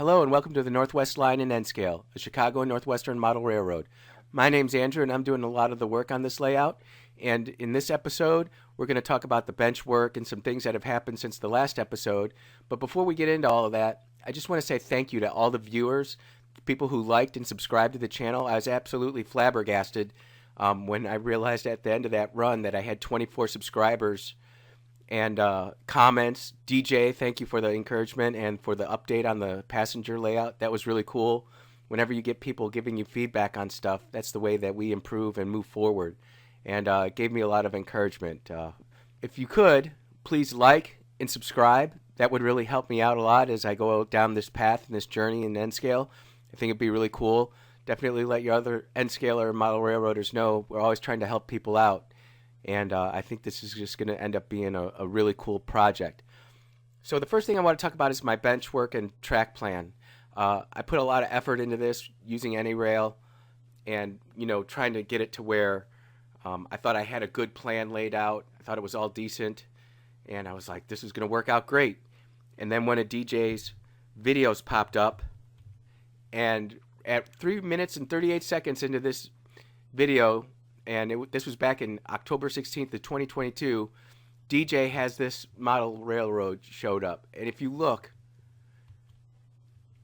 Hello and welcome to the Northwest Line and N Scale, a Chicago and Northwestern model railroad. My name's Andrew and I'm doing a lot of the work on this layout. And in this episode, we're going to talk about the bench work and some things that have happened since the last episode. But before we get into all of that, I just want to say thank you to all the viewers, people who liked and subscribed to the channel. I was absolutely flabbergasted when I realized at the end of that run that I had 24 subscribers and comments. DJ, thank you for the encouragement and for the update on the passenger layout. That was really cool. Whenever you get people giving you feedback on stuff, that's the way that we improve and move forward. And it gave me a lot of encouragement. If you could, please like and subscribe. That would really help me out a lot as I go down this path and this journey in N-Scale. I think it'd be really cool. Definitely let your other N-Scale or model railroaders know we're always trying to help people out. And I think this is just going to end up being a really cool project. So the first thing I want to talk about is my bench work and track plan. I put a lot of effort into this using AnyRail and, trying to get it to where I thought I had a good plan laid out. I thought it was all decent. And I was like, this is going to work out great. And then one of DJ's videos popped up. And at 3 minutes and 38 seconds into this video, and this was back in October 16th of 2022, DJ has this model railroad showed up. And if you look,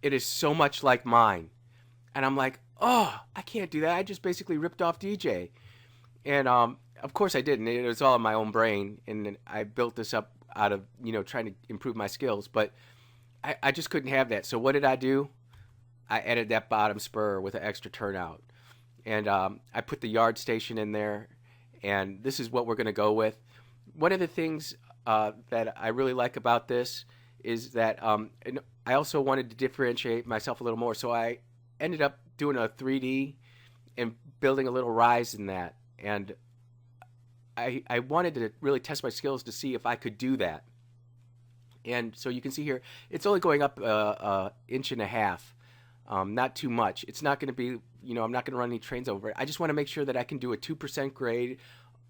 it is so much like mine. And I'm like, oh, I can't do that. I just basically ripped off DJ. And of course I didn't. It was all in my own brain. And I built this up out of, trying to improve my skills. But I just couldn't have that. So what did I do? I added that bottom spur with an extra turnout. And I put the yard station in there, and this is what we're going to go with. One of the things that I really like about this is that and I also wanted to differentiate myself a little more, so I ended up doing a 3D and building a little rise in that. And I wanted to really test my skills to see if I could do that. And so you can see here, it's only going up an inch and a half. Not too much. It's not going to be, I'm not going to run any trains over it. I just want to make sure that I can do a 2% grade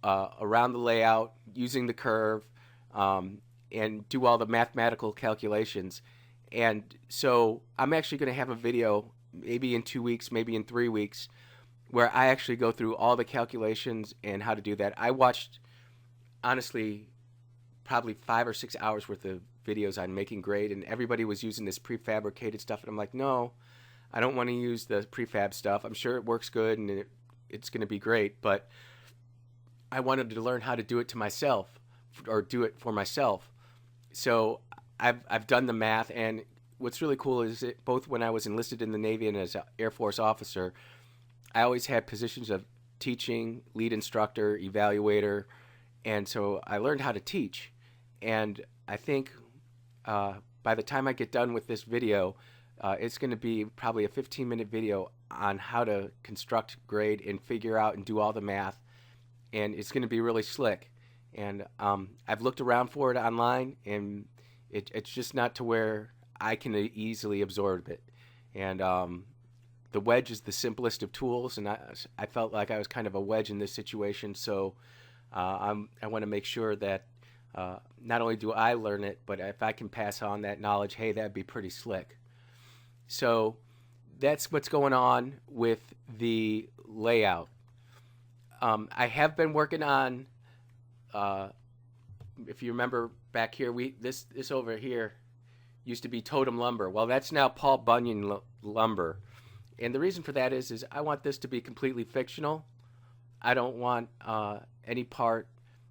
around the layout using the curve and do all the mathematical calculations. And so I'm actually going to have a video maybe in 2 weeks, maybe in 3 weeks, where I actually go through all the calculations and how to do that. I watched, honestly, probably 5 or 6 hours worth of videos on making grade, and everybody was using this prefabricated stuff. And I'm like, no, I don't want to use the prefab stuff. I'm sure it works good and it's going to be great, but I wanted to learn how to do it to myself or do it for myself. So I've done the math, and what's really cool is that both when I was enlisted in the Navy and as an Air Force officer, I always had positions of teaching, lead instructor, evaluator, and so I learned how to teach. And I think by the time I get done with this video, it's going to be probably a 15-minute video on how to construct, grade, and figure out and do all the math. And it's going to be really slick. And I've looked around for it online, and it's just not to where I can easily absorb it. And the wedge is the simplest of tools, and I felt like I was kind of a wedge in this situation. So I want to make sure that not only do I learn it, but if I can pass on that knowledge, hey, that'd be pretty slick. So that's what's going on with the layout. I have been working on, if you remember back here, this over here used to be Totem Lumber. Well, that's now Paul Bunyan Lumber. And the reason for that is I want this to be completely fictional. I don't want any part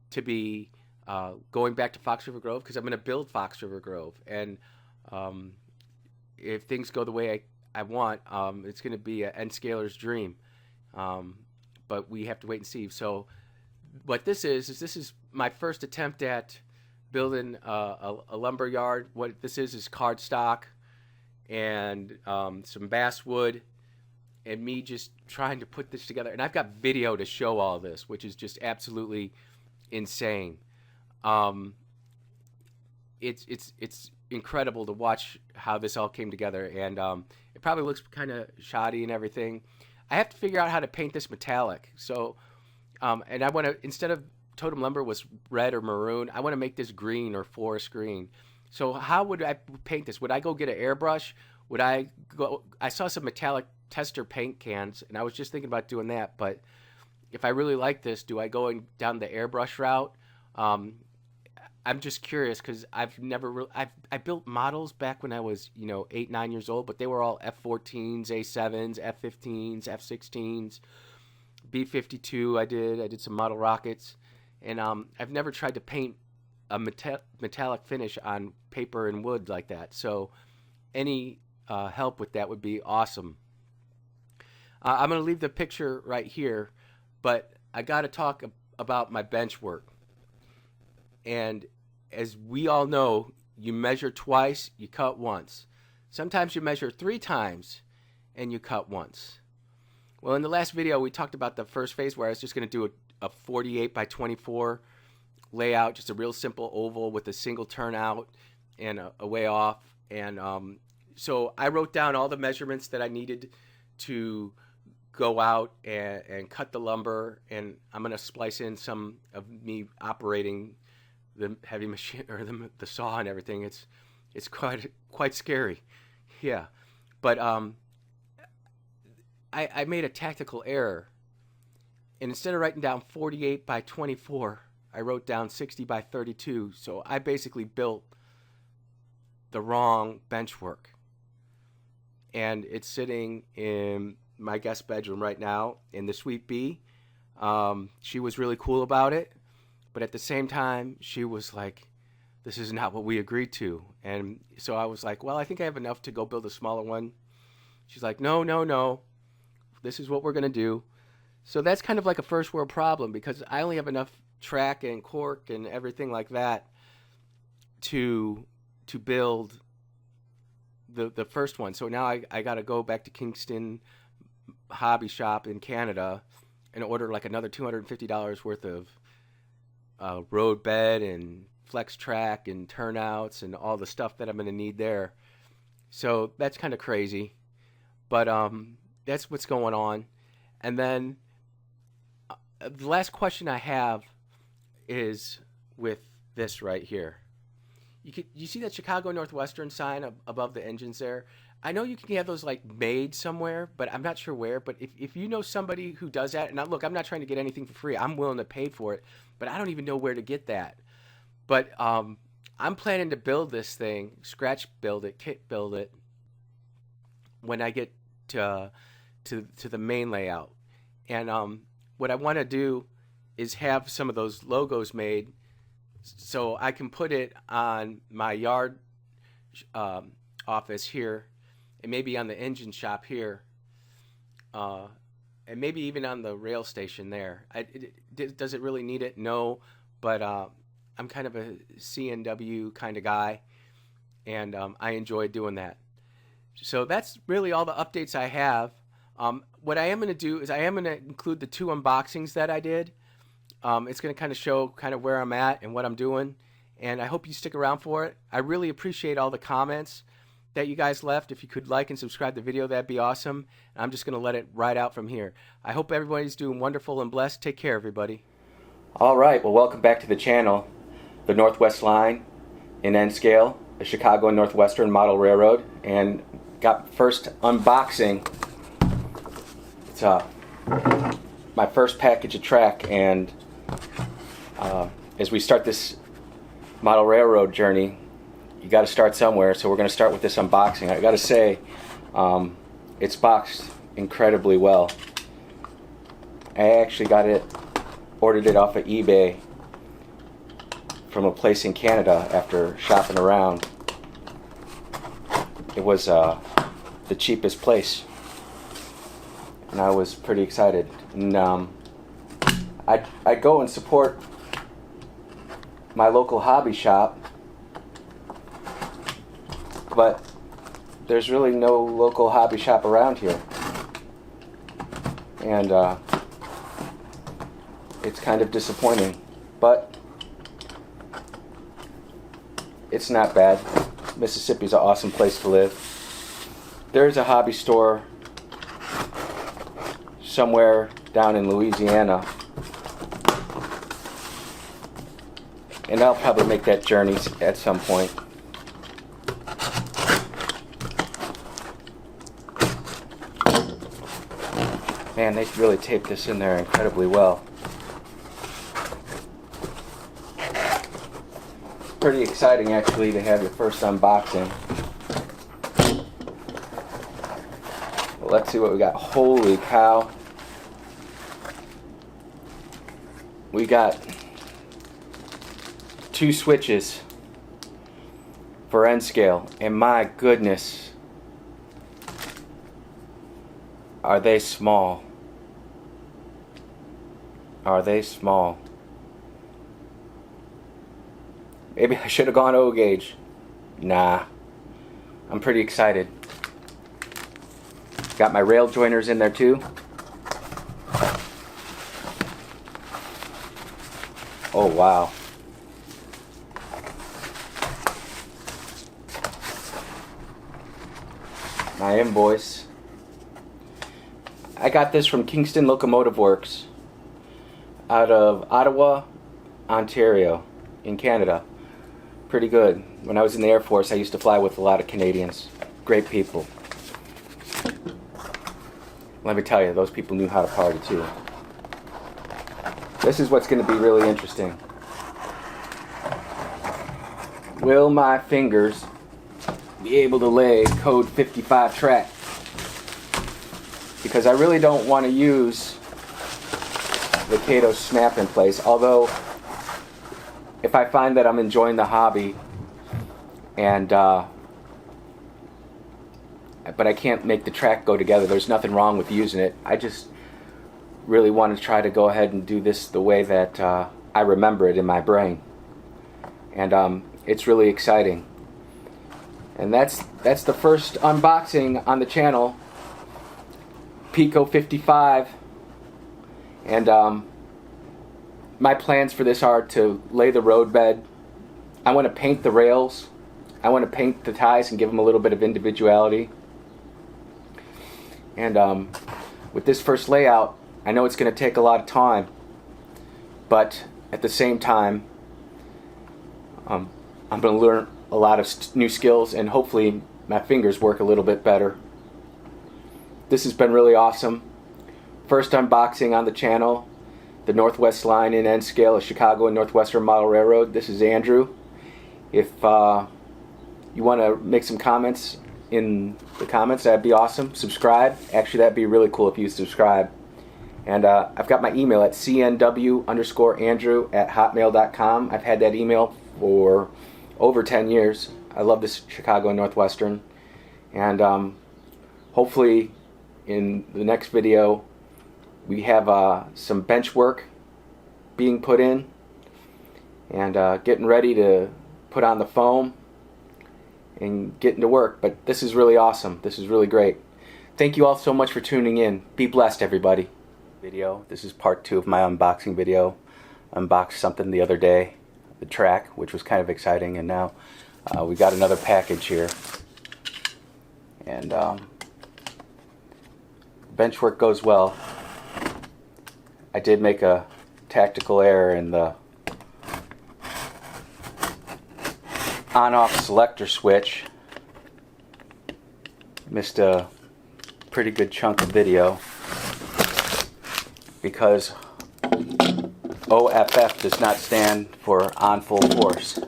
to be going back to Fox River Grove, because I'm going to build Fox River Grove. And if things go the way I want, it's going to be an N-Scaler's dream. But we have to wait and see. So what this is my first attempt at building a lumber yard. What this is cardstock and some basswood and me just trying to put this together. And I've got video to show all this, which is just absolutely insane. It's incredible to watch how this all came together, and it probably looks kind of shoddy and everything. I have to figure out how to paint this metallic. So, and I want to, instead of Totem Lumber was red or maroon, I want to make this green or forest green. So how would I paint this? Would I go get an airbrush, would I go? I saw some metallic tester paint cans, and I was just thinking about doing that. But if I really like this, do I go down the airbrush route? Um, I'm just curious because I've never really I built models back when I was 8 9 years old, but they were all F-14s, A-7s, F-15s, F-16s, B-52. I did some model rockets, and I've never tried to paint a metallic finish on paper and wood like that. So any help with that would be awesome. I'm going to leave the picture right here, but I got to talk about my bench work. And as we all know, you measure twice, you cut once. Sometimes you measure 3 times and you cut once. Well, in the last video, we talked about the first phase where I was just going to do a 48 by 24 layout, just a real simple oval with a single turnout and a way off. And so I wrote down all the measurements that I needed to go out and cut the lumber, and I'm going to splice in some of me operating the heavy machine or the saw and everything. It's quite scary, yeah. But I made a tactical error, and instead of writing down 48 by 24, I wrote down 60 by 32. So I basically built the wrong bench work, and it's sitting in my guest bedroom right now in the Suite B. She was really cool about it, but at the same time, she was like, this is not what we agreed to. And so I was like, well, I think I have enough to go build a smaller one. She's like, no, this is what we're going to do. So that's kind of like a first world problem, because I only have enough track and cork and everything like that to build the first one. So now I got to go back to Kingston Hobby Shop in Canada and order like another $250 worth of road bed and flex track and turnouts and all the stuff that I'm going to need there. So that's kind of crazy, but that's what's going on. And then the last question I have is with this right here. You see that Chicago Northwestern sign above the engines there? I know you can have those like made somewhere, but I'm not sure where. But if you know somebody who does that, and look, I'm not trying to get anything for free. I'm willing to pay for it, but I don't even know where to get that. But I'm planning to build this thing, scratch build it, kit build it, when I get to the main layout. And what I want to do is have some of those logos made so I can put it on my yard office here, and maybe on the engine shop here, and maybe even on the rail station there. Does it really need it? No, but I'm kind of a C&W kind of guy, and I enjoy doing that. So that's really all the updates I have. What I am going to do is I am going to include the 2 unboxings that I did. It's going to kind of show kind of where I'm at and what I'm doing, and I hope you stick around for it. I really appreciate all the comments that you guys left. If you could like and subscribe the video, that'd be awesome. I'm just going to let it ride out from here. I hope everybody's doing wonderful and blessed. Take care, everybody. All right, well, welcome back to the channel. The Northwest Line in N scale, the Chicago and Northwestern Model Railroad, and got first unboxing. It's my first package of track, and as we start this model railroad journey, you got to start somewhere, so we're going to start with this unboxing. I got to say, it's boxed incredibly well. I actually ordered it off of eBay from a place in Canada after shopping around. It was the cheapest place, and I was pretty excited. And I go and support my local hobby shop, but there's really no local hobby shop around here, and it's kind of disappointing, but it's not bad. Mississippi's an awesome place to live. There's a hobby store somewhere down in Louisiana, and I'll probably make that journey at some point. Man, they really taped this in there incredibly well. Pretty exciting actually to have your first unboxing. Well, let's see what we got. Holy cow. We got 2 switches for N scale, and my goodness, are they small? Are they small? Maybe I should have gone O gauge. Nah, I'm pretty excited. Got my rail joiners in there too. Oh wow. My invoice. I got this from Kingston Locomotive Works out of Ottawa, Ontario, in Canada. Pretty good. When I was in the Air Force, I used to fly with a lot of Canadians. Great people. Let me tell you, those people knew how to party too. This is what's going to be really interesting. Will my fingers be able to lay code 55 track? Because I really don't want to use the Kato snap in place, although if I find that I'm enjoying the hobby and but I can't make the track go together, there's nothing wrong with using it. I just really want to try to go ahead and do this the way that I remember it in my brain, and it's really exciting. And that's the first unboxing on the channel, Pico 55, and my plans for this are to lay the road bed. I want to paint the rails. I want to paint the ties and give them a little bit of individuality. And with this first layout, I know it's going to take a lot of time, but at the same time, I'm going to learn a lot of new skills, and hopefully my fingers work a little bit better. This has been really awesome. First unboxing on the channel, the Northwest Line in N scale of Chicago and Northwestern Model Railroad. This is Andrew. If you want to make some comments in the comments, that'd be awesome. Subscribe. Actually, that'd be really cool if you subscribe. And I've got my email at cnw_andrew@hotmail.com. I've had that email for over 10 years. I love this Chicago and Northwestern. And hopefully in the next video we have some bench work being put in and getting ready to put on the foam and getting to work. But this is really awesome. This is really great. Thank you all so much for tuning in. Be blessed, everybody. This is part 2 of my unboxing video. Unboxed something the other day, the track, which was kind of exciting, and now we got another package here. And bench work goes well. I did make a tactical error in the on-off selector switch. Missed a pretty good chunk of video because OFF does not stand for on full force.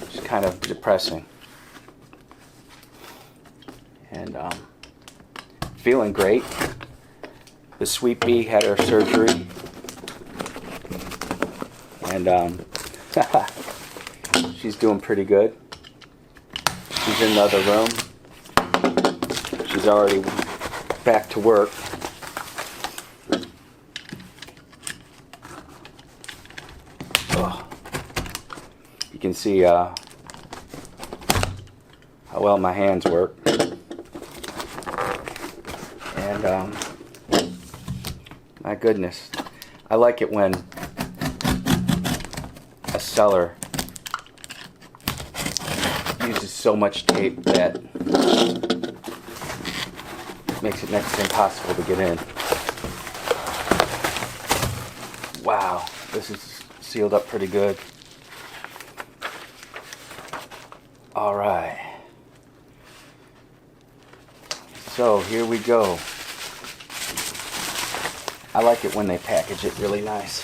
It's kind of depressing. And feeling great. The Sweet Bee had her surgery, and she's doing pretty good. She's in the other room. She's already back to work. You can see how well my hands work. And my goodness, I like it when a seller uses so much tape that makes it next to impossible to get in. Wow, this is sealed up pretty good. Alright, so here we go. I like it when they package it really nice.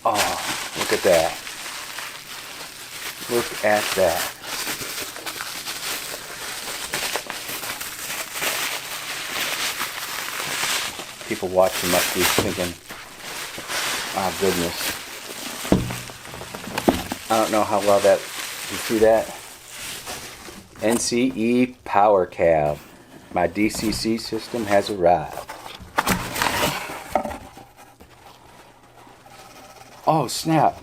Oh, look at that. Look at that. People watching must be thinking, oh goodness. I don't know how well that, you see that? NCE Power Cab. My DCC system has arrived. Oh snap.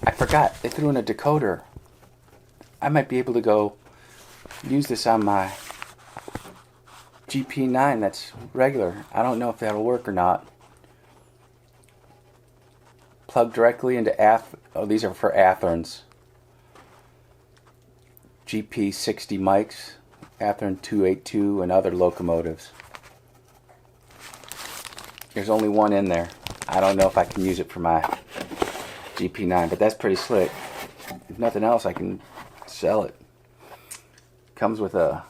I forgot, they threw in a decoder. I might be able to go use this on my GP9 that's regular. I don't know if that'll work or not. Plug directly into oh, these are for Atherns. GP60 mics, Athern 282 and other locomotives. There's only one in there. I don't know if I can use it for my GP9, but that's pretty slick. If nothing else, I can sell it. Comes with a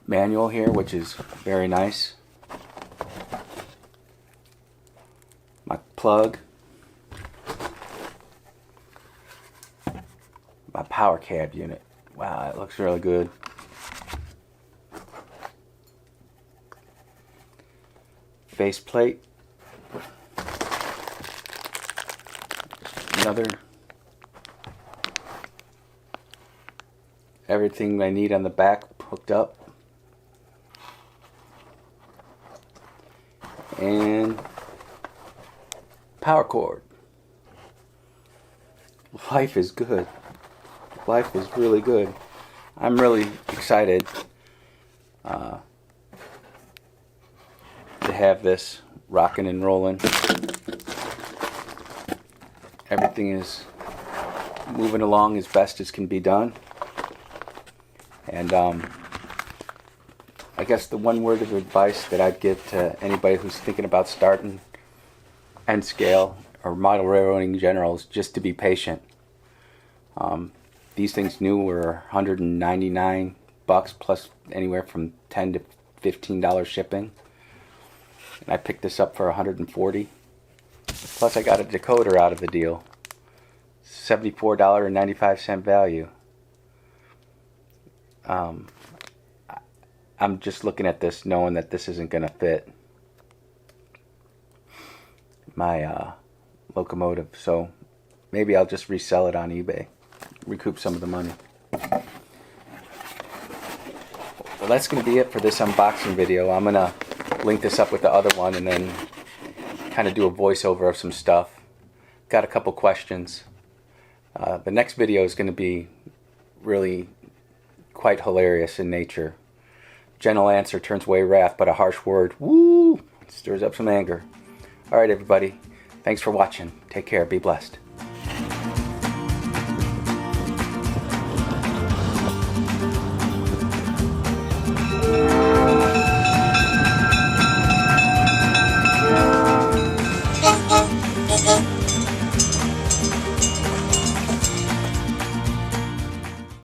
manual here, which is very nice. My plug. My power cab unit. Wow, that looks really good. Face plate. Another. Everything I need on the back hooked up. And power cord. Life is good. Life is really good. I'm really excited to have this rocking and rolling. Everything is moving along as best as can be done. And I guess the one word of advice that I'd give to anybody who's thinking about starting N scale or model railroading in general is just to be patient. These things new were $199 plus anywhere from $10 to $15 shipping. And I picked this up for $140. Plus I got a decoder out of the deal. $74.95 value. I'm just looking at this knowing that this isn't going to fit my locomotive. So maybe I'll just resell it on eBay. Recoup some of the money. Well, that's going to be it for this unboxing video. I'm going to link this up with the other one and then kind of do a voiceover of some stuff. Got a couple questions. The next video is going to be really quite hilarious in nature. Gentle answer turns away wrath, but a harsh word, woo, stirs up some anger. Alright everybody, thanks for watching. Take care, be blessed.